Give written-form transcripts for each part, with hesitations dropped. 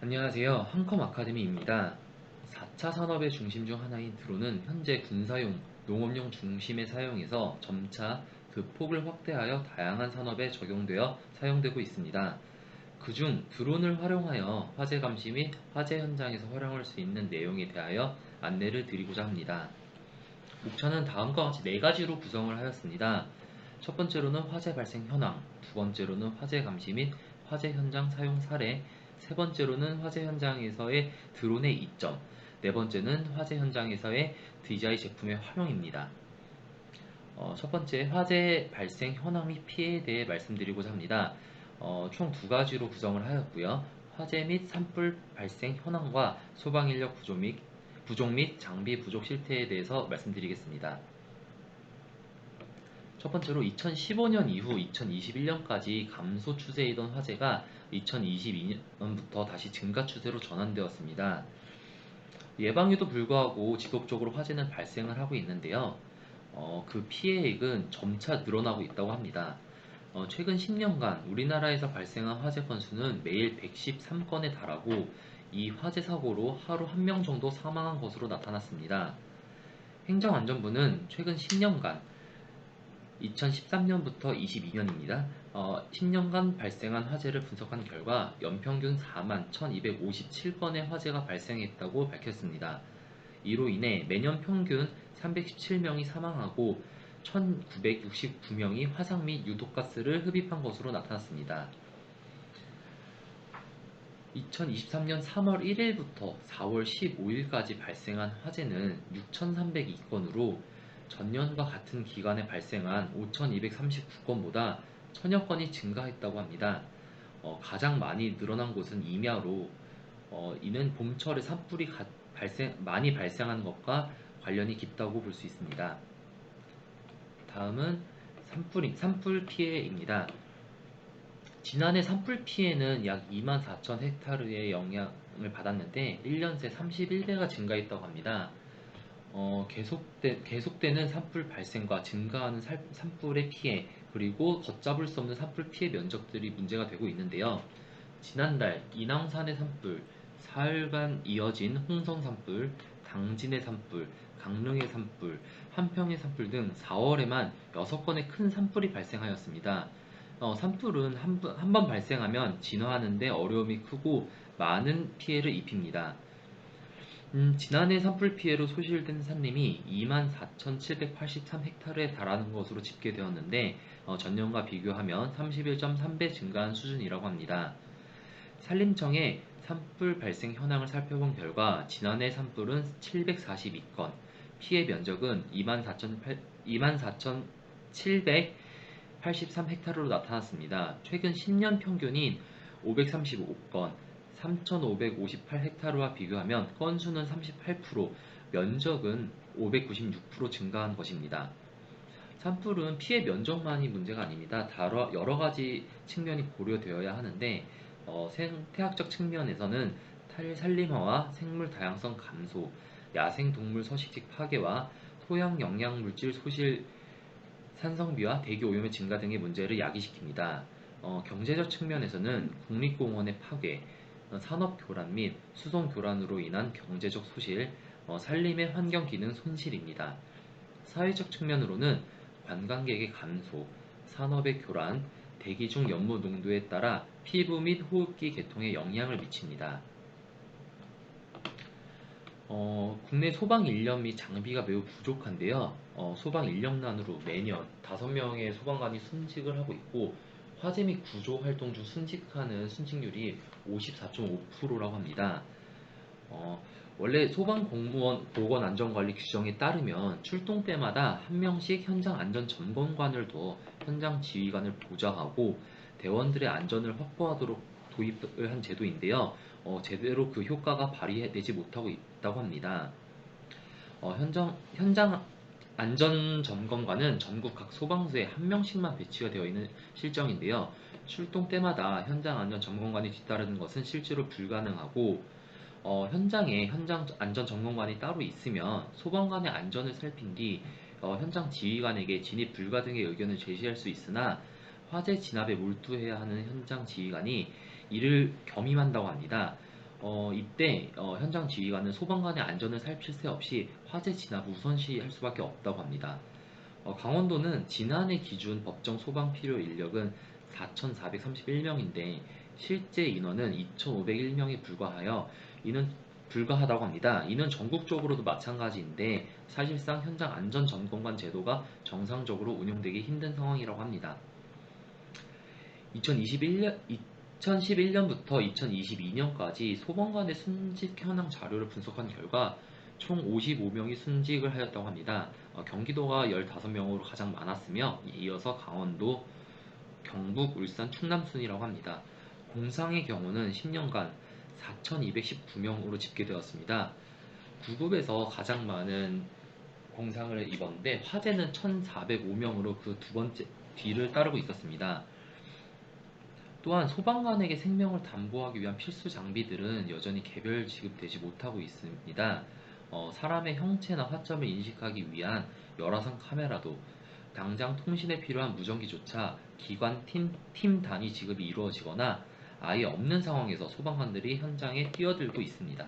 안녕하세요. 한컴 아카데미입니다. 4차 산업의 중심 중 하나인 드론은 현재 군사용, 농업용 중심의 사용에서 점차 그 폭을 확대하여 다양한 산업에 적용되어 사용되고 있습니다. 그중 드론을 활용하여 화재 감시 및 화재 현장에서 활용할 수 있는 내용에 대하여 안내를 드리고자 합니다. 목차는 다음과 같이 네 가지로 구성을 하였습니다. 첫 번째로는 화재 발생 현황, 두 번째로는 화재 감시 및 화재 현장 사용 사례, 세 번째로는 화재 현장에서의 드론의 이점, 네 번째는 화재 현장에서의 DJI 제품의 활용입니다. 첫 번째, 화재 발생 현황 및 피해에 대해 말씀드리고자 합니다. 총 두 가지로 구성을 하였고요. 화재 및 산불 발생 현황과 소방인력 부족 및 장비 부족 실태에 대해서 말씀드리겠습니다. 첫 번째로 2015년 이후 2021년까지 감소 추세이던 화재가 2022년부터 다시 증가 추세로 전환되었습니다. 예방에도 불구하고 지속적으로 화재는 발생을 하고 있는데요. 그 피해액은 점차 늘어나고 있다고 합니다. 최근 10년간 우리나라에서 발생한 화재 건수는 매일 113건에 달하고 이 화재 사고로 하루 1명 정도 사망한 것으로 나타났습니다. 행정안전부는 최근 10년간 2013년부터 22년입니다. 10년간 발생한 화재를 분석한 결과 연평균 4만 1257건의 화재가 발생했다고 밝혔습니다. 이로 인해 매년 평균 317명이 사망하고 1969명이 화상 및 유독가스를 흡입한 것으로 나타났습니다. 2023년 3월 1일부터 4월 15일까지 발생한 화재는 6,302건으로 전년과 같은 기간에 발생한 5,239건보다 천여 건이 증가했다고 합니다. 가장 많이 늘어난 곳은 임야로 이는 봄철에 산불이 많이 발생한 것과 관련이 깊다고 볼 수 있습니다. 다음은 산불 피해입니다. 지난해 산불 피해는 약 24,000 헥타르의 영향을 받았는데 1년 새 31배가 증가했다고 합니다. 계속되는 산불 발생과 증가하는 산불의 피해, 그리고 걷잡을 수 없는 산불 피해 면적들이 문제가 되고 있는데요. 지난달 인왕산의 산불, 사흘간 이어진 홍성 산불, 당진의 산불, 강릉의 산불, 한평의 산불 등 4월에만 6건의 큰 산불이 발생하였습니다. 산불은 한 번 발생하면 진화하는데 어려움이 크고 많은 피해를 입힙니다. 지난해 산불 피해로 소실된 산림이 24,783헥타르에 달하는 것으로 집계되었는데 전년과 비교하면 31.3배 증가한 수준이라고 합니다. 산림청의 산불 발생 현황을 살펴본 결과 지난해 산불은 742건, 피해 면적은 24,783헥타르로 나타났습니다. 최근 10년 평균인 535건, 3,558헥타르와 비교하면 건수는 38%, 면적은 596% 증가한 것입니다. 산불은 피해 면적만이 문제가 아닙니다. 여러 가지 측면이 고려되어야 하는데 생태학적 측면에서는 탈산림화와 생물 다양성 감소, 야생동물 서식지 파괴와 토양 영양물질 소실, 산성비와 대기 오염의 증가 등의 문제를 야기시킵니다. 경제적 측면에서는 국립공원의 파괴, 산업 교란 및 수송 교란으로 인한 경제적 소실, 산림의 환경 기능 손실입니다. 사회적 측면으로는 관광객의 감소, 산업의 교란, 대기 중 연무 농도에 따라 피부 및 호흡기 계통에 영향을 미칩니다. 국내 소방 인력 및 장비가 매우 부족한데요. 소방 인력난으로 매년 5명의 소방관이 순직을 하고 있고 화재 및 구조 활동 중 순직하는 순직률이 54.5%라고 합니다. 어, 원래 소방 공무원 보건안전관리 규정에 따르면 출동 때마다 한 명씩 현장 안전 점검관을 둬 현장 지휘관을 보좌하고 대원들의 안전을 확보하도록 도입을 한 제도인데요. 제대로 그 효과가 발휘되지 못하고 있다고 합니다. 현장 안전 점검관은 전국 각 소방서에 한 명씩만 배치가 되어 있는 실정인데요. 출동 때마다 현장 안전 점검관이 뒤따르는 것은 실제로 불가능하고 현장에 현장 안전 점검관이 따로 있으면 소방관의 안전을 살핀 뒤 현장 지휘관에게 진입 불가 등의 의견을 제시할 수 있으나 화재 진압에 몰두해야 하는 현장 지휘관이 이를 겸임한다고 합니다. 이때 현장 지휘관은 소방관의 안전을 살필 새 없이 화재 진압을 우선시할 수밖에 없다고 합니다. 강원도는 지난해 기준 법정 소방 필요 인력은 4,431명인데 실제 인원은 2,501명에 불과하다고 합니다. 이는 전국적으로도 마찬가지인데 사실상 현장 안전 점검관 제도가 정상적으로 운영되기 힘든 상황이라고 합니다. 2011년부터 2022년까지 소방관의 순직 현황 자료를 분석한 결과 총 55명이 순직을 하였다고 합니다. 경기도가 15명으로 가장 많았으며 이어서 강원도, 경북, 울산, 충남 순이라고 합니다. 공상의 경우는 10년간 4,219명으로 집계되었습니다. 구급에서 가장 많은 공상을 입었는데 화재는 1,405명으로 그 두 번째 뒤를 따르고 있었습니다. 또한 소방관에게 생명을 담보하기 위한 필수 장비들은 여전히 개별 지급되지 못하고 있습니다. 사람의 형체나 화점을 인식하기 위한 열화상 카메라도 당장 통신에 필요한 무전기조차 기관 팀 단위 지급이 이루어지거나 아예 없는 상황에서 소방관들이 현장에 뛰어들고 있습니다.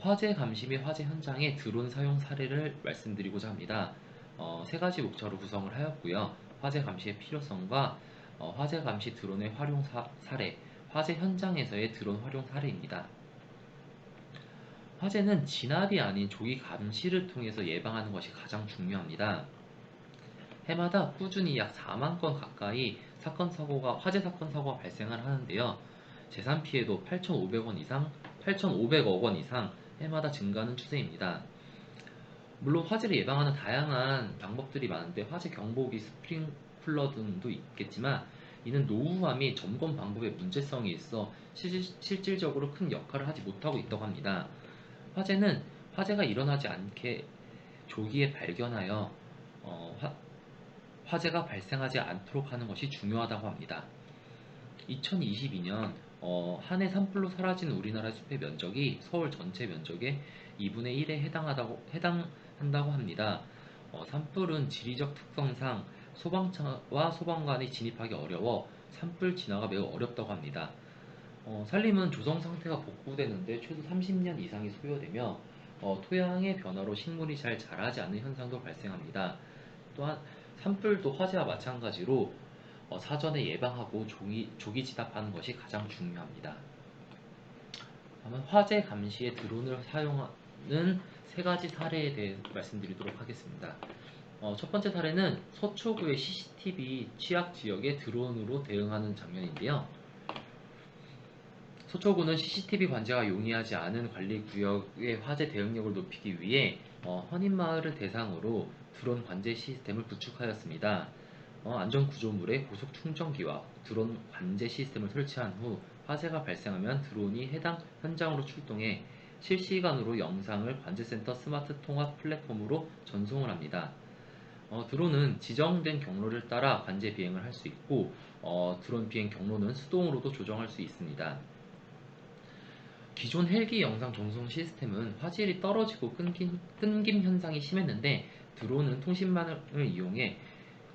화재 감시 및 화재 현장의 드론 사용 사례를 말씀드리고자 합니다. 세 가지 목차로 구성을 하였고요. 화재 감시의 필요성과 화재 감시 드론의 활용 사례, 화재 현장에서의 드론 활용 사례입니다. 화재는 진압이 아닌 조기 감시를 통해서 예방하는 것이 가장 중요합니다. 해마다 꾸준히 약 4만 건 가까이 화재 사건 사고가 발생을 하는데요. 재산 피해도 8,500억 원 이상 해마다 증가하는 추세입니다. 물론 화재를 예방하는 다양한 방법들이 많은데 화재 경보기, 스프링클러 등도 있겠지만 이는 노후화 및 점검 방법의 문제성이 있어 실질적으로 큰 역할을 하지 못하고 있다고 합니다. 화재가 일어나지 않게 조기에 발견하여 화재가 발생하지 않도록 하는 것이 중요하다고 합니다. 2022년 한 해 산불로 사라진 우리나라 숲의 면적이 서울 전체 면적의 2분의 1에 해당한다고 합니다. 산불은 지리적 특성상 소방차와 소방관이 진입하기 어려워 산불 진화가 매우 어렵다고 합니다. 산림은 조성 상태가 복구되는데 최소 30년 이상이 소요되며 토양의 변화로 식물이 잘 자라지 않는 현상도 발생합니다. 또한 산불도 화재와 마찬가지로 사전에 예방하고 조기 진압하는 것이 가장 중요합니다. 다음은 화재 감시에 드론을 사용하는 세 가지 사례에 대해 말씀드리도록 하겠습니다. 첫 번째 사례는 서초구의 CCTV 취약 지역에 드론으로 대응하는 장면인데요. 서초구는 CCTV 관제가 용이하지 않은 관리구역의 화재 대응력을 높이기 위해 헌인마을을 대상으로 드론 관제 시스템을 구축하였습니다. 안전구조물에 고속 충전기와 드론 관제 시스템을 설치한 후 화재가 발생하면 드론이 해당 현장으로 출동해 실시간으로 영상을 관제센터 스마트 통합 플랫폼으로 전송을 합니다. 드론은 지정된 경로를 따라 관제 비행을 할 수 있고 드론 비행 경로는 수동으로도 조정할 수 있습니다. 기존 헬기 영상 전송 시스템은 화질이 떨어지고 끊김 현상이 심했는데 드론은 통신망을 이용해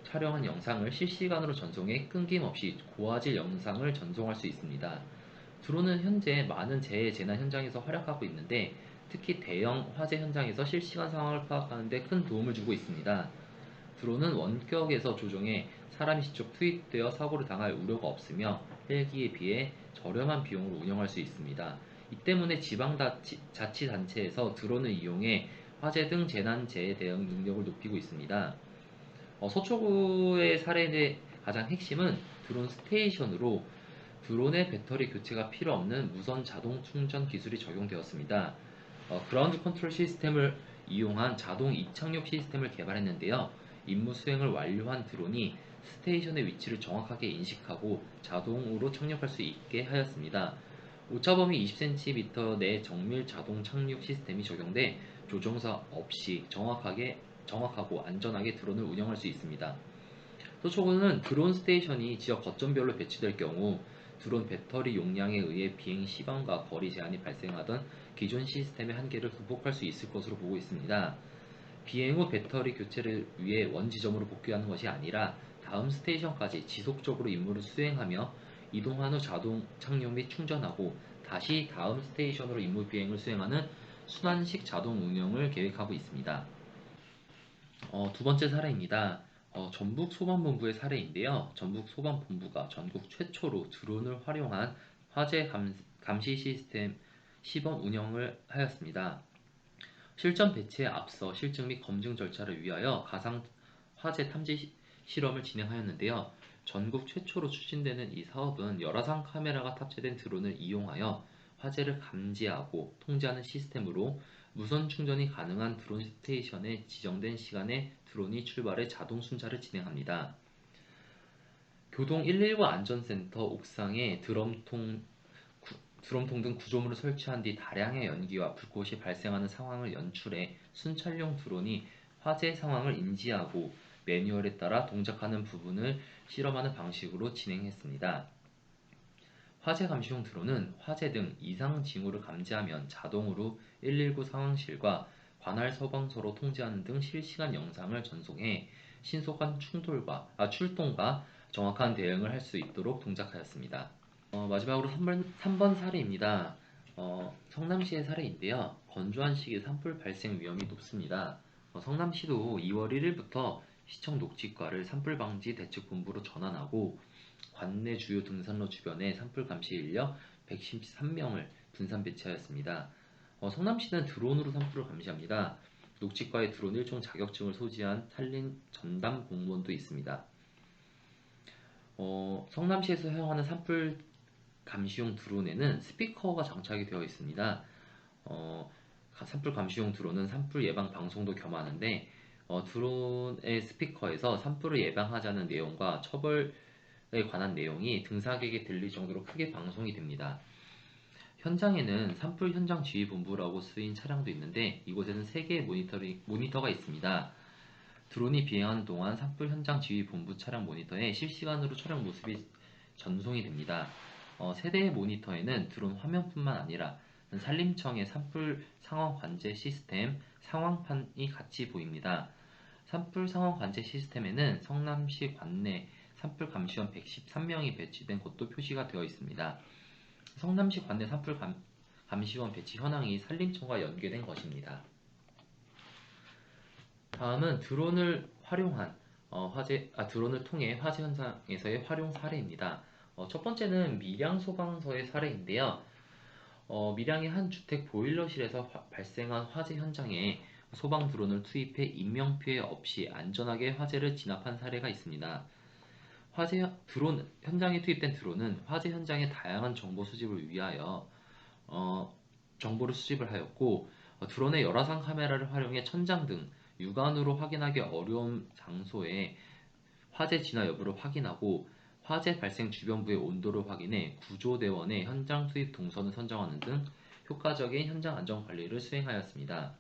촬영한 영상을 실시간으로 전송해 끊김없이 고화질 영상을 전송할 수 있습니다. 드론은 현재 많은 재난 현장에서 활약하고 있는데 특히 대형 화재 현장에서 실시간 상황을 파악하는 데 큰 도움을 주고 있습니다. 드론은 원격에서 조종해 사람이 직접 투입되어 사고를 당할 우려가 없으며 헬기에 비해 저렴한 비용으로 운영할 수 있습니다. 이 때문에 지방자치단체에서 드론을 이용해 화재 등 재난재해 대응 능력을 높이고 있습니다. 서초구의 사례의 가장 핵심은 드론 스테이션으로 드론의 배터리 교체가 필요 없는 무선 자동 충전 기술이 적용되었습니다. 그라운드 컨트롤 시스템을 이용한 자동 이착륙 시스템을 개발했는데요. 임무 수행을 완료한 드론이 스테이션의 위치를 정확하게 인식하고 자동으로 착륙할 수 있게 하였습니다. 오차범위 20cm 내 정밀 자동 착륙 시스템이 적용돼 조종사 없이 정확하고 안전하게 드론을 운영할 수 있습니다. 서초구는 드론 스테이션이 지역 거점별로 배치될 경우 드론 배터리 용량에 의해 비행 시간과 거리 제한이 발생하던 기존 시스템의 한계를 극복할 수 있을 것으로 보고 있습니다. 비행 후 배터리 교체를 위해 원지점으로 복귀하는 것이 아니라 다음 스테이션까지 지속적으로 임무를 수행하며 이동한 후 자동 착륙 및 충전하고 다시 다음 스테이션으로 임무 비행을 수행하는 순환식 자동 운영을 계획하고 있습니다. 두 번째 사례입니다. 전북 소방본부의 사례인데요. 전북 소방본부가 전국 최초로 드론을 활용한 화재 감시 시스템 시범 운영을 하였습니다. 실전 배치에 앞서 실증 및 검증 절차를 위하여 가상 화재 탐지 실험을 진행하였는데요. 전국 최초로 추진되는 이 사업은 열화상 카메라가 탑재된 드론을 이용하여 화재를 감지하고 통제하는 시스템으로 무선 충전이 가능한 드론 스테이션에 지정된 시간에 드론이 출발해 자동 순찰을 진행합니다. 교동 119 안전센터 옥상에 드럼통 등 구조물을 설치한 뒤 다량의 연기와 불꽃이 발생하는 상황을 연출해 순찰용 드론이 화재 상황을 인지하고 매뉴얼에 따라 동작하는 부분을 실험하는 방식으로 진행했습니다. 화재 감시용 드론은 화재 등 이상 징후를 감지하면 자동으로 119 상황실과 관할 소방서로 통지하는 등 실시간 영상을 전송해 신속한 출동과 정확한 대응을 할 수 있도록 동작하였습니다. 마지막으로 3번 사례입니다. 성남시의 사례인데요. 건조한 시기에 산불 발생 위험이 높습니다. 성남시도 2월 1일부터 시청 녹지과를 산불 방지 대책 본부로 전환하고 관내 주요 등산로 주변에 산불 감시 인력 113명을 분산 배치하였습니다. 성남시는 드론으로 산불을 감시합니다. 녹지과에 드론 1종 자격증을 소지한 산림 전담 공무원도 있습니다. 성남시에서 사용하는 산불 감시용 드론에는 스피커가 장착이 되어 있습니다. 산불 감시용 드론은 산불 예방 방송도 겸하는데 드론의 스피커에서 산불을 예방하자는 내용과 처벌에 관한 내용이 등사객에 들릴 정도로 크게 방송이 됩니다. 현장에는 산불 현장 지휘본부라고 쓰인 차량도 있는데 이곳에는 3개의 모니터가 있습니다. 드론이 비행하는 동안 산불 현장 지휘 본부 차량 모니터에 실시간으로 촬영 모습이 전송이 됩니다. 세대의 모니터에는 드론 화면뿐만 아니라 산림청의 산불 상황 관제 시스템 상황판이 같이 보입니다. 산불 상황 관제 시스템에는 성남시 관내 산불 감시원 113명이 배치된 곳도 표시가 되어 있습니다. 성남시 관내 산불 감시원 배치 현황이 산림청과 연계된 것입니다. 다음은 드론을 통해 화재 현장에서의 활용 사례입니다. 첫 번째는 밀양 소방서의 사례인데요. 밀양의 한 주택 보일러실에서 발생한 화재 현장에 소방 드론을 투입해 인명 피해 없이 안전하게 화재를 진압한 사례가 있습니다. 현장에 투입된 드론은 화재 현장의 다양한 정보 수집을 위하여 정보를 수집을 하였고 드론의 열화상 카메라를 활용해 천장 등 육안으로 확인하기 어려운 장소에 화재 진화 여부를 확인하고 화재 발생 주변부의 온도를 확인해 구조대원의 현장 투입 동선을 선정하는 등 효과적인 현장 안전 관리를 수행하였습니다.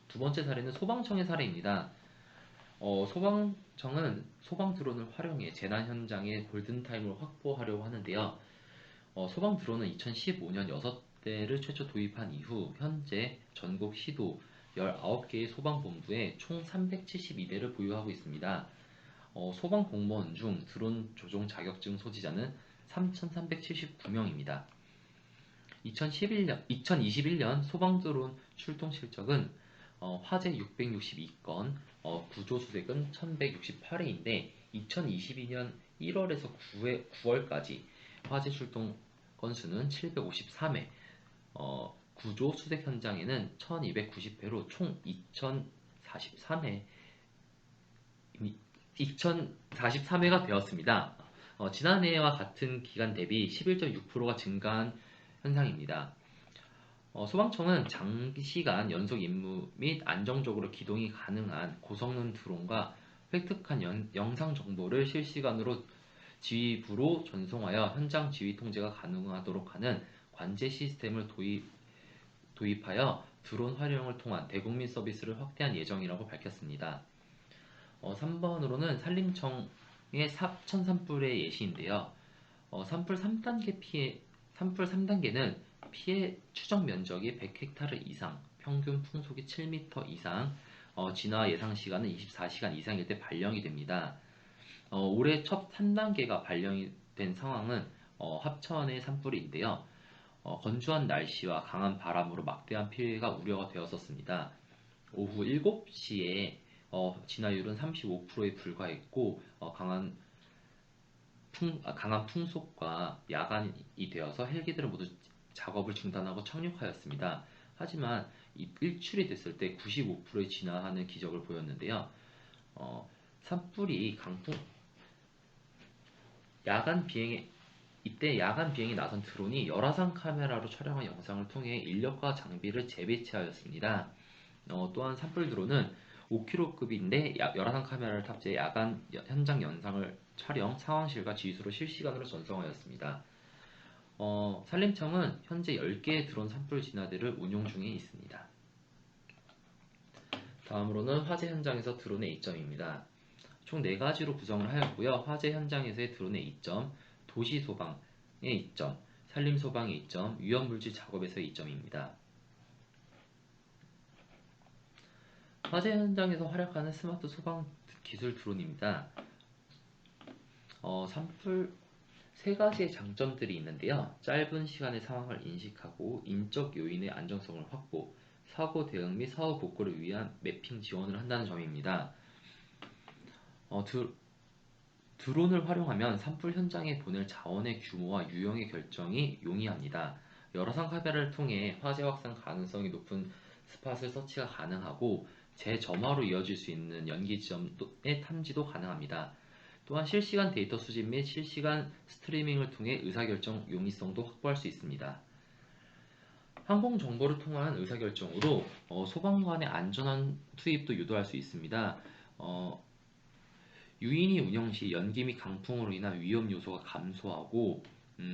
두 번째 사례는 소방청의 사례입니다. 소방청은 소방 드론을 활용해 재난 현장의 골든타임을 확보하려고 하는데요. 소방 드론은 2015년 6대를 최초 도입한 이후 현재 전국 시도 19개의 소방본부에 총 372대를 보유하고 있습니다. 소방 공무원 중 드론 조종 자격증 소지자는 3,379명입니다. 2021년 소방 드론 출동 실적은 화재 662건, 구조 수색은 1,168회인데 2022년 1월에서 9월까지 화재 출동 건수는 753회, 구조 수색 현장에는 1,290회로 총 2,043회가 되었습니다. 지난해와 같은 기간 대비 11.6%가 증가한 현상입니다. 소방청은 장시간 연속 임무 및 안정적으로 기동이 가능한 고성능 드론과 획득한 영상 정보를 실시간으로 지휘부로 전송하여 현장 지휘 통제가 가능하도록 하는 관제 시스템을 도입하여 드론 활용을 통한 대국민 서비스를 확대할 예정이라고 밝혔습니다. 3번으로는 산림청의 사천 산불의 예시인데요. 산불 3단계는 피해 추정 면적이 100헥타르 이상, 평균 풍속이 7m 이상, 진화 예상 시간은 24시간 이상일 때 발령이 됩니다. 올해 첫 3단계가 발령이 된 상황은 합천의 산불인데요. 건조한 날씨와 강한 바람으로 막대한 피해가 우려가 되었었습니다. 오후 7시에 진화율은 35%에 불과했고 강한 풍속과 야간이 되어서 헬기들은 모두 작업을 중단하고 착륙하였습니다. 하지만 일출이 됐을 때 95%에 진화하는 기적을 보였는데요. 산불이 야간 비행에 이때 야간 비행에 나선 드론이 열화상 카메라로 촬영한 영상을 통해 인력과 장비를 재배치하였습니다. 또한 산불 드론은 5kg급인데 열화상 카메라를 탑재해 야간 현장 영상을 촬영, 상황실과 지휘소로 실시간으로 전송하였습니다. 산림청은 현재 10개의 드론 산불 진화대를 운용 중에 있습니다. 다음으로는 화재 현장에서 드론의 이점입니다. 총 4가지로 구성을 하였고요. 화재 현장에서의 드론의 이점, 도시 소방의 이점, 산림 소방의 이점, 위험물질 작업에서의 이점입니다. 화재 현장에서 활약하는 스마트 소방 기술 드론입니다. 산불 3가지의 장점들이 있는데요. 짧은 시간에 상황을 인식하고 인적 요인의 안정성을 확보, 사고 대응 및 사후 복구를 위한 매핑 지원을 한다는 점입니다. 드론을 활용하면 산불 현장에 보낼 자원의 규모와 유형의 결정이 용이합니다. 열화상 카메라를 통해 화재 확산 가능성이 높은 스팟을 서치가 가능하고 재점화로 이어질 수 있는 연기 지점의 탐지도 가능합니다. 또한 실시간 데이터 수집 및 실시간 스트리밍을 통해 의사결정 용이성도 확보할 수 있습니다. 항공 정보를 통한 의사결정으로 소방관의 안전한 투입도 유도할 수 있습니다. 유인이 운영 시 연기 및 강풍으로 인한 위험 요소가 감소하고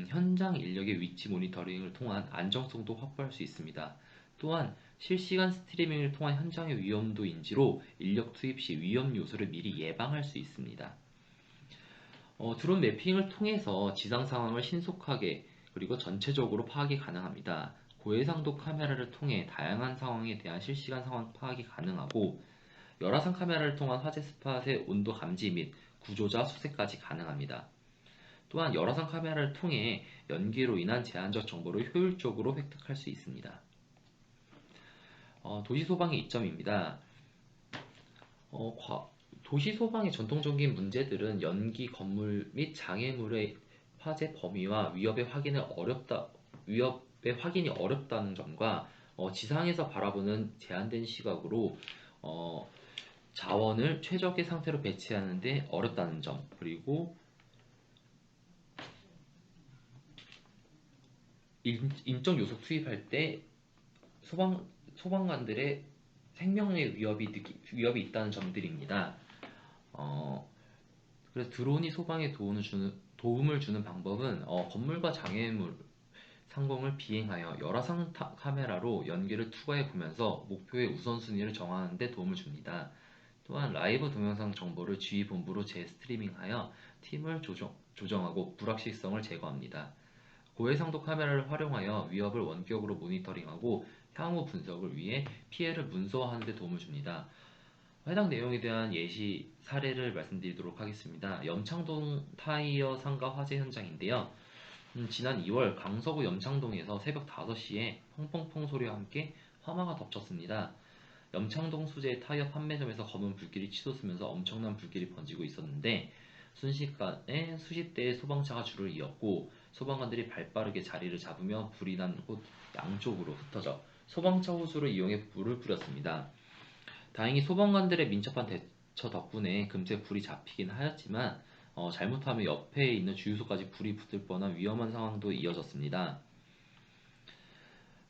현장 인력의 위치 모니터링을 통한 안정성도 확보할 수 있습니다. 또한 실시간 스트리밍을 통한 현장의 위험도 인지로 인력 투입 시 위험 요소를 미리 예방할 수 있습니다. 드론 매핑을 통해서 지상 상황을 신속하게 그리고 전체적으로 파악이 가능합니다. 고해상도 카메라를 통해 다양한 상황에 대한 실시간 상황 파악이 가능하고 열화상 카메라를 통한 화재 스팟의 온도 감지 및 구조자 수색까지 가능합니다. 또한 열화상 카메라를 통해 연기로 인한 제한적 정보를 효율적으로 획득할 수 있습니다. 도시 소방의 이점입니다. 도시 소방의 전통적인 문제들은 연기, 건물 및 장애물의 화재 범위와 위협의 확인이 어렵다는 점과 지상에서 바라보는 제한된 시각으로 자원을 최적의 상태로 배치하는데 어렵다는 점, 그리고 인적 요소 투입할 때 소방관들의 생명의 위협이 있다는 점들입니다. 그래서 드론이 소방에 도움을 주는 방법은 건물과 장애물 상공을 비행하여 열화상 카메라로 연기를 투과해 보면서 목표의 우선순위를 정하는 데 도움을 줍니다. 또한 라이브 동영상 정보를 지휘본부로 재스트리밍하여 팀을 조정하고 불확실성을 제거합니다. 고해상도 카메라를 활용하여 위협을 원격으로 모니터링하고 향후 분석을 위해 피해를 문서화하는 데 도움을 줍니다. 해당 내용에 대한 예시 사례를 말씀드리도록 하겠습니다. 염창동 타이어 상가 화재 현장인데요. 지난 2월 강서구 염창동에서 새벽 5시에 펑펑펑 소리와 함께 화마가 덮쳤습니다. 염창동 소재의 타이어 판매점에서 검은 불길이 치솟으면서 엄청난 불길이 번지고 있었는데 순식간에 수십 대의 소방차가 줄을 이었고 소방관들이 발빠르게 자리를 잡으며 불이 난 곳 양쪽으로 흩어져 소방차 호수를 이용해 불을 뿌렸습니다. 다행히 소방관들의 민첩한 대처 덕분에 금세 불이 잡히긴 하였지만 잘못하면 옆에 있는 주유소까지 불이 붙을 뻔한 위험한 상황도 이어졌습니다.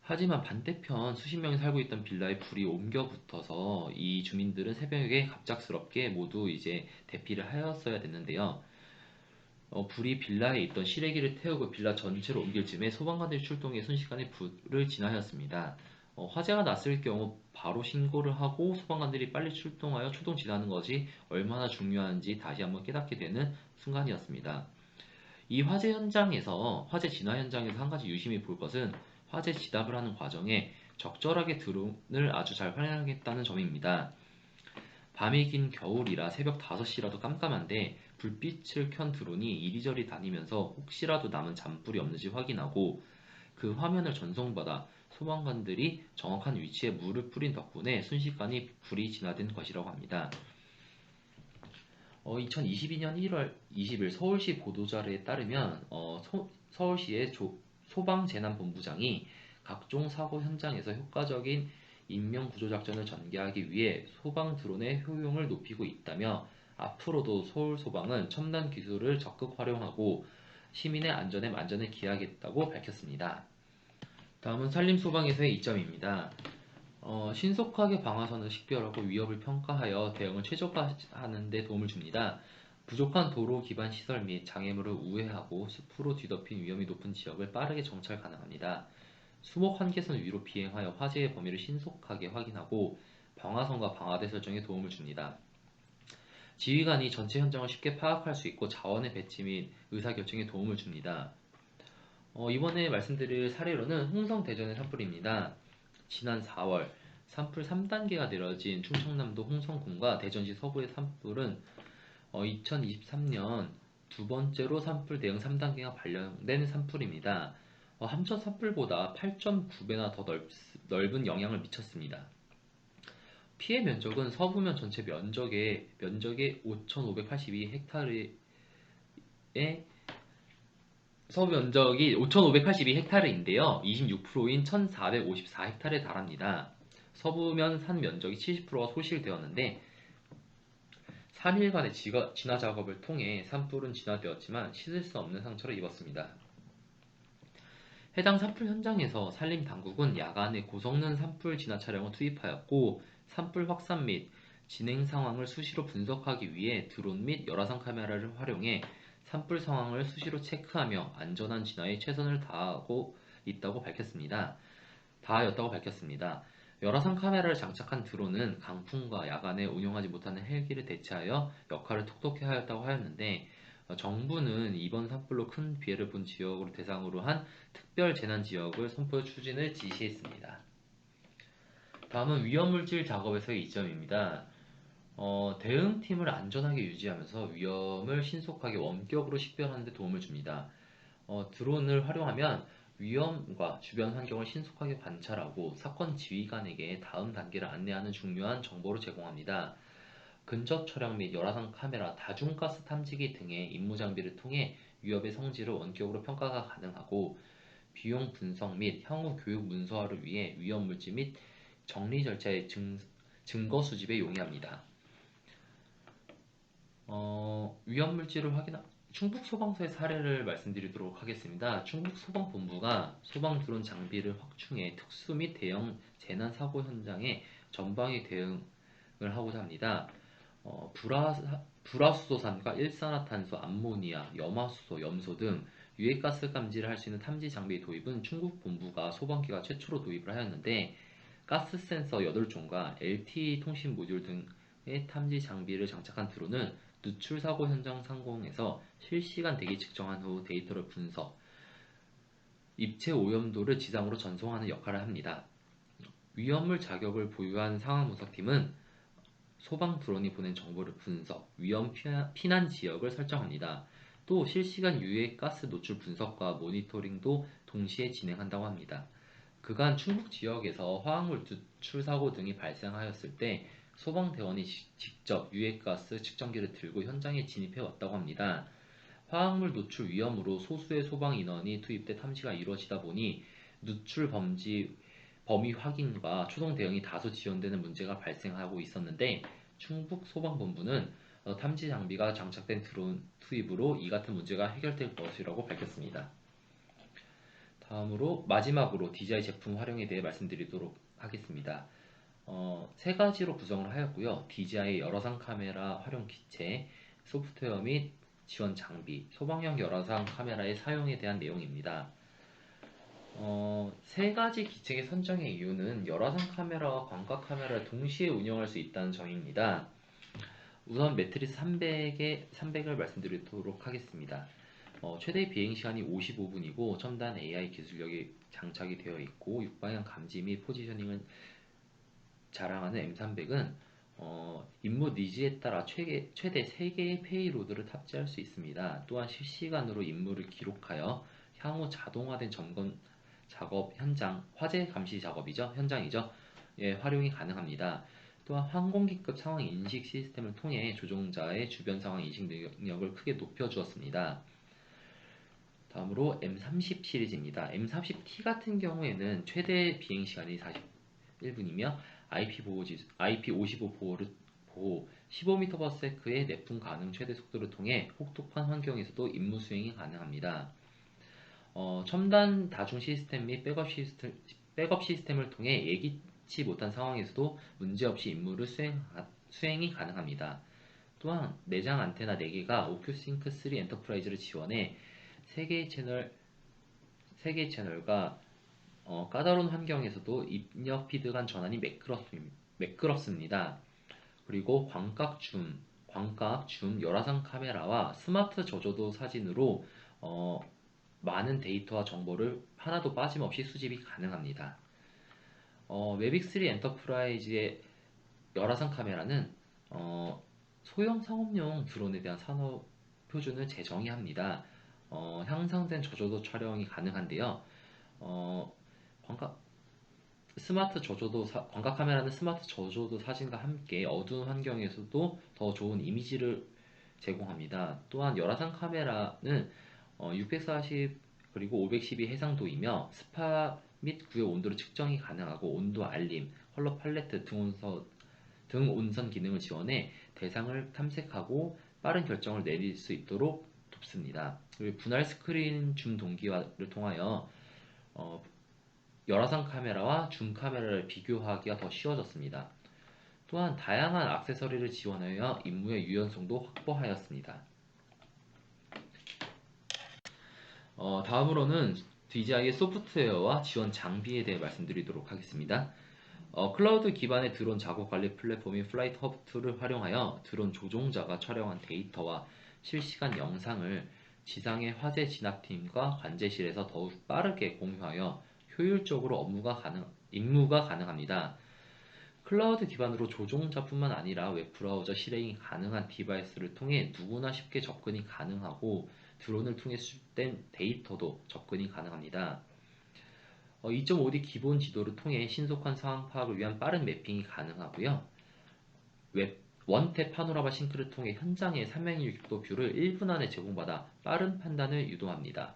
하지만 반대편 수십 명이 살고 있던 빌라에 불이 옮겨 붙어서 이 주민들은 새벽에 갑작스럽게 모두 이제 대피를 하였어야 됐는데요. 불이 빌라에 있던 실외기를 태우고 빌라 전체로 옮길 즈음에 소방관들이 출동해 순식간에 불을 진화하였습니다. 화재가 났을 경우 바로 신고를 하고 소방관들이 빨리 출동하여 초동 진화하는 것이 얼마나 중요한지 다시 한번 깨닫게 되는 순간이었습니다. 이 화재 진화 현장에서 한 가지 유심히 볼 것은 화재 진압을 하는 과정에 적절하게 드론을 아주 잘 활용하겠다는 점입니다. 밤이 긴 겨울이라 새벽 5시라도 깜깜한데 불빛을 켠 드론이 이리저리 다니면서 혹시라도 남은 잔불이 없는지 확인하고 그 화면을 전송받아 소방관들이 정확한 위치에 물을 뿌린 덕분에 순식간에 불이 진화된 것이라고 합니다. 2022년 1월 20일 서울시 보도자료에 따르면 서울시의 소방재난본부장이 각종 사고 현장에서 효과적인 인명구조작전을 전개하기 위해 소방 드론의 효용을 높이고 있다며 앞으로도 서울소방은 첨단 기술을 적극 활용하고 시민의 안전에 만전을 기하겠다고 밝혔습니다. 다음은 산림소방에서의 이점입니다. 신속하게 방화선을 식별하고 위협을 평가하여 대응을 최적화하는 데 도움을 줍니다. 부족한 도로 기반 시설 및 장애물을 우회하고 숲으로 뒤덮인 위험이 높은 지역을 빠르게 정찰 가능합니다. 수목 한계선 위로 비행하여 화재의 범위를 신속하게 확인하고 방화선과 방화대 설정에 도움을 줍니다. 지휘관이 전체 현장을 쉽게 파악할 수 있고 자원의 배치 및 의사결정에 도움을 줍니다. 이번에 말씀드릴 사례로는 홍성대전의 산불입니다. 지난 4월 산불 3단계가 내려진 충청남도 홍성군과 대전시 서부의 산불은 2023년 두 번째로 산불 대응 3단계가 발령된 산불입니다. 함천 산불보다 8.9배나 더 넓은 영향을 미쳤습니다. 피해 면적은 서부면 전체 면적의 5,582헥타르에 서부 면적이 5,582헥타르인데요. 26%인 1,454헥타르에 달합니다. 서부면 산 면적이 70%가 소실되었는데 3일간의 진화 작업을 통해 산불은 진화되었지만 씻을 수 없는 상처를 입었습니다. 해당 산불 현장에서 산림당국은 야간에 고성능 산불 진화 차량을 투입하였고 산불 확산 및 진행 상황을 수시로 분석하기 위해 드론 및 열화상 카메라를 활용해 산불 상황을 수시로 체크하며 안전한 진화에 최선을 다하였다고 밝혔습니다. 열화상 카메라를 장착한 드론은 강풍과 야간에 운용하지 못하는 헬기를 대체하여 역할을 톡톡히 하였다고 하였는데 정부는 이번 산불로 큰 피해를 본 지역을 대상으로 한 특별 재난 지역을 선포 추진을 지시했습니다. 다음은 위험물질 작업에서의 이점입니다. 대응팀을 안전하게 유지하면서 위험을 신속하게 원격으로 식별하는 데 도움을 줍니다. 드론을 활용하면 위험과 주변 환경을 신속하게 관찰하고 사건 지휘관에게 다음 단계를 안내하는 중요한 정보를 제공합니다. 근접 촬영 및 열화상 카메라, 다중가스 탐지기 등의 임무 장비를 통해 위협의 성질을 원격으로 평가가 가능하고 비용 분석 및 향후 교육 문서화를 위해 위험 물질 및 정리 절차의 증거 수집에 용이합니다. 위험 물질을 충북소방서의 사례를 말씀드리도록 하겠습니다. 충북소방본부가 소방 드론 장비를 확충해 특수 및 대형 재난 사고 현장에 전방위 대응을 하고자 합니다. 불화수소산과 일산화탄소, 암모니아, 염화수소, 염소 등 유해가스 감지를 할 수 있는 탐지 장비 도입은 충북본부가 소방기가 최초로 도입을 하였는데 가스 센서 8종과 LTE 통신 모듈 등의 탐지 장비를 장착한 드론은 누출 사고 현장 상공에서 실시간 대기 측정한 후 데이터를 분석, 입체 오염도를 지상으로 전송하는 역할을 합니다. 위험물 자격을 보유한 상황분석팀은 소방 드론이 보낸 정보를 분석, 위험 피난 지역을 설정합니다. 또 실시간 유해 가스 노출 분석과 모니터링도 동시에 진행한다고 합니다. 그간 충북 지역에서 화학물 누출 사고 등이 발생하였을 때 소방대원이 직접 유해가스 측정기를 들고 현장에 진입해 왔다고 합니다. 화학물 노출 위험으로 소수의 소방 인원이 투입돼 탐지가 이루어지다 보니 누출 범위 확인과 초동 대응이 다소 지연되는 문제가 발생하고 있었는데 충북 소방본부는 탐지 장비가 장착된 드론 투입으로 이 같은 문제가 해결될 것이라고 밝혔습니다. 마지막으로 DJI 제품 활용에 대해 말씀드리도록 하겠습니다. 세 가지로 구성을 하였고요. DJI 열화상 카메라 활용 기체, 소프트웨어 및 지원 장비, 소방용 열화상 카메라의 사용에 대한 내용입니다. 세 가지 기체의 선정의 이유는 열화상 카메라와 광각 카메라를 동시에 운영할 수 있다는 점입니다. 우선 매트리스 300을 말씀드리도록 하겠습니다. 최대 비행시간이 55분이고 첨단 AI 기술력이 장착이 되어 있고 육방향 감지 및 포지셔닝을 자랑하는 M300은 임무 니즈에 따라 최대 3개의 페이로드를 탑재할 수 있습니다. 또한 실시간으로 임무를 기록하여 향후 자동화된 점검 작업 현장, 화재 감시 작업이죠. 현장이죠. 예, 활용이 가능합니다. 또한 항공기급 상황 인식 시스템을 통해 조종자의 주변 상황 인식 능력을 크게 높여주었습니다. 다음으로 M30 시리즈입니다. M30T 같은 경우에는 최대 비행 시간이 41분이며 IP55 보호 15m/s의 내품 가능 최대 속도를 통해 혹독한 환경에서도 임무 수행이 가능합니다. 첨단 다중 시스템 및 백업 시스템을 통해 예기치 못한 상황에서도 문제없이 임무를 수행이 가능합니다. 또한 내장 안테나 4개가 오큐싱크 3 엔터프라이즈를 지원해 3개의 채널과 까다로운 환경에서도 입력 피드 간 전환이 매끄럽습니다. 그리고 광각, 줌, 열화상 카메라와 스마트 저조도 사진으로 많은 데이터와 정보를 하나도 빠짐없이 수집이 가능합니다. 매빅3 엔터프라이즈의 열화상 카메라는 소형 상업용 드론에 대한 산업 표준을 재정의합니다. 향상된 저조도 촬영이 가능한데요. 광각 광각 카메라는 스마트 저조도 사진과 함께 어두운 환경에서도 더 좋은 이미지를 제공합니다. 또한 열화상 카메라는 640 그리고 512 해상도이며 스팟 및 구의 온도를 측정이 가능하고 온도 알림, 컬러 팔레트 등 온선 기능을 지원해 대상을 탐색하고 빠른 결정을 내릴 수 있도록 돕습니다. 그리고 분할 스크린 줌 동기화를 통하여 열화상 카메라와 줌 카메라를 비교하기가 더 쉬워졌습니다. 또한 다양한 액세서리를 지원하여 임무의 유연성도 확보하였습니다. 다음으로는 DJI의 소프트웨어와 지원 장비에 대해 말씀드리도록 하겠습니다. 클라우드 기반의 드론 작업 관리 플랫폼인 플라이트 허브2를 활용하여 드론 조종자가 촬영한 데이터와 실시간 영상을 지상의 화재 진압팀과 관제실에서 더욱 빠르게 공유하여 효율적으로 임무가 가능합니다. 클라우드 기반으로 조종자뿐만 아니라 웹브라우저 실행이 가능한 디바이스를 통해 누구나 쉽게 접근이 가능하고 드론을 통해 수집된 데이터도 접근이 가능합니다. 2.5D 기본 지도를 통해 신속한 상황 파악을 위한 빠른 매핑이 가능하고요. 원탭 파노라마 싱크를 통해 현장의 360도 뷰를 1분 안에 제공받아 빠른 판단을 유도합니다.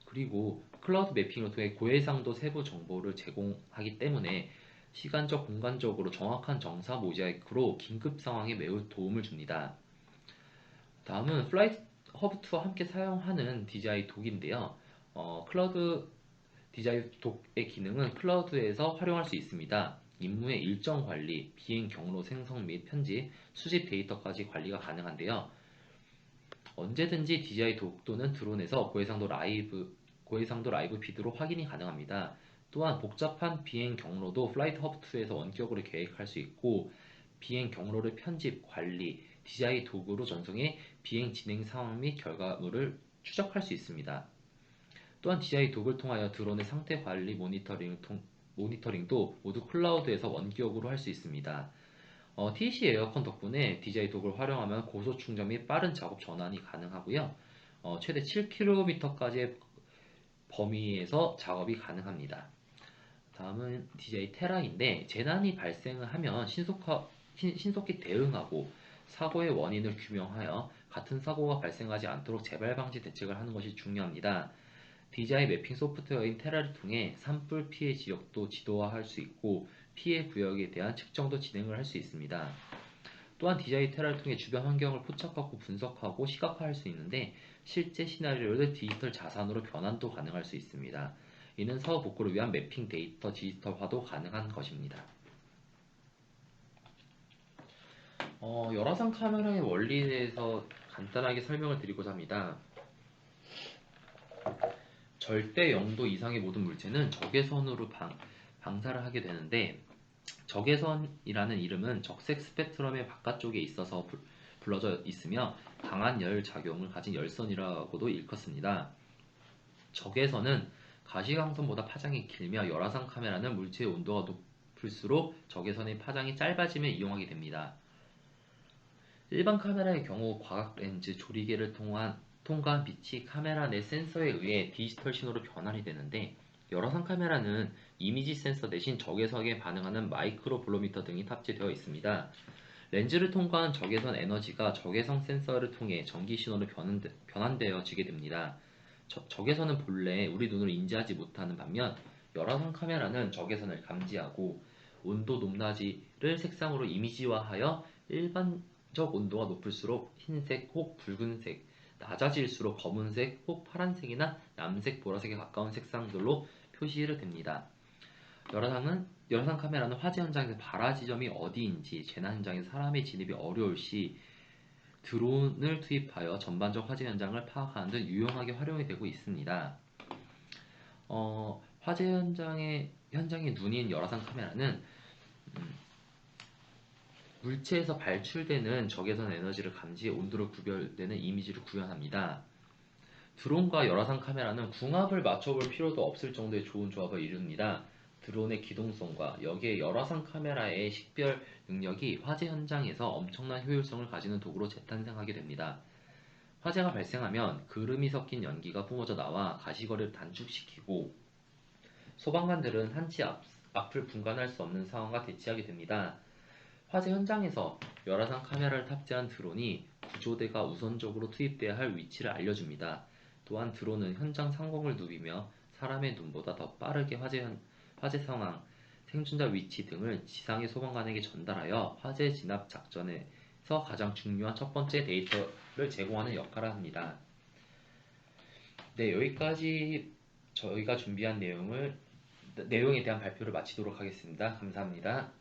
그리고 클라우드 매핑을 통해 고해상도 세부 정보를 제공하기 때문에 시간적, 공간적으로 정확한 정사 모자이크로 긴급 상황에 매우 도움을 줍니다. 다음은 플라이트 허브2와 함께 사용하는 DJI 독인데요. 클라우드 DJI 독의 기능은 클라우드에서 활용할 수 있습니다. 임무의 일정 관리, 비행 경로 생성 및 편집, 수집 데이터까지 관리가 가능한데요. 언제든지 DJI 독도는 드론에서 고해상도 라이브 피드로 확인이 가능합니다. 또한 복잡한 비행 경로도 플라이트 허브2에서 원격으로 계획할 수 있고 비행 경로를 편집, 관리, DJI 도구로 전송해 비행 진행 상황 및 결과물을 추적할 수 있습니다. 또한 DJI 독을 통하여 드론의 상태 관리 모니터링도 모두 클라우드에서 원격으로 할 수 있습니다. TC 에어컨 덕분에 DJI 독을 활용하면 고속 충전 및 빠른 작업 전환이 가능하고요. 최대 7km까지의 범위에서 작업이 가능합니다. 다음은 DJI 테라인데 재난이 발생하면 신속히 대응하고 사고의 원인을 규명하여 같은 사고가 발생하지 않도록 재발 방지 대책을 하는 것이 중요합니다. DJI 매핑 소프트웨어인 테라를 통해 산불 피해 지역도 지도화할 수 있고 피해 구역에 대한 측정도 진행을 할 수 있습니다. 또한 DJI 테라를 통해 주변 환경을 포착하고 분석하고 시각화할 수 있는데 실제 시나리오를 디지털 자산으로 변환도 가능할 수 있습니다. 이는 사후 복구를 위한 매핑 데이터 디지털화도 가능한 것입니다. 열화상 카메라의 원리에 대해서 간단하게 설명을 드리고자 합니다. 절대 0도 이상의 모든 물체는 적외선으로 방사를 하게 되는데 적외선이라는 이름은 적색 스펙트럼의 바깥쪽에 있어서 불러져 있으며 강한 열 작용을 가진 열선이라고도 일컫습니다. 적외선은 가시광선보다 파장이 길며 열화상 카메라는 물체의 온도가 높을수록 적외선의 파장이 짧아지면 이용하게 됩니다. 일반 카메라의 경우 과각 렌즈 조리개를 통과한 빛이 카메라 내 센서에 의해 디지털 신호로 변환이 되는데, 열화상 카메라는 이미지 센서 대신 적외선에 반응하는 마이크로 블로미터 등이 탑재되어 있습니다. 렌즈를 통과한 적외선 에너지가 적외선 센서를 통해 전기 신호로 변환되어지게 됩니다. 적외선은 본래 우리 눈으로 인지하지 못하는 반면, 열화상 카메라는 적외선을 감지하고 온도 높낮이를 색상으로 이미지화하여 일반적 온도가 높을수록 흰색 혹 붉은색, 낮아질수록 검은색 혹 파란색이나 남색, 보라색에 가까운 색상들로 표시를 됩니다. 열화상 카메라는 화재 현장에서 발화 지점이 어디인지, 재난 현장에서 사람의 진입이 어려울 시 드론을 투입하여 전반적 화재 현장을 파악하는 등 유용하게 활용이 되고 있습니다. 화재 현장의 눈인 열화상 카메라는 물체에서 발출되는 적외선 에너지를 감지해 온도를 구별되는 이미지를 구현합니다. 드론과 열화상 카메라는 궁합을 맞춰볼 필요도 없을 정도의 좋은 조합을 이룹니다. 드론의 기동성과 여기에 열화상 카메라의 식별 능력이 화재 현장에서 엄청난 효율성을 가지는 도구로 재탄생하게 됩니다. 화재가 발생하면 그름이 섞인 연기가 뿜어져 나와 가시거리를 단축시키고, 소방관들은 한치 앞을 분간할 수 없는 상황과 대치하게 됩니다. 화재 현장에서 열화상 카메라를 탑재한 드론이 구조대가 우선적으로 투입돼야 할 위치를 알려줍니다. 또한 드론은 현장 상공을 누비며 사람의 눈보다 더 빠르게 화재 상황, 생존자 위치 등을 지상의 소방관에게 전달하여 화재 진압 작전에서 가장 중요한 첫 번째 데이터를 제공하는 역할을 합니다. 네, 여기까지 저희가 준비한 내용에 대한 발표를 마치도록 하겠습니다. 감사합니다.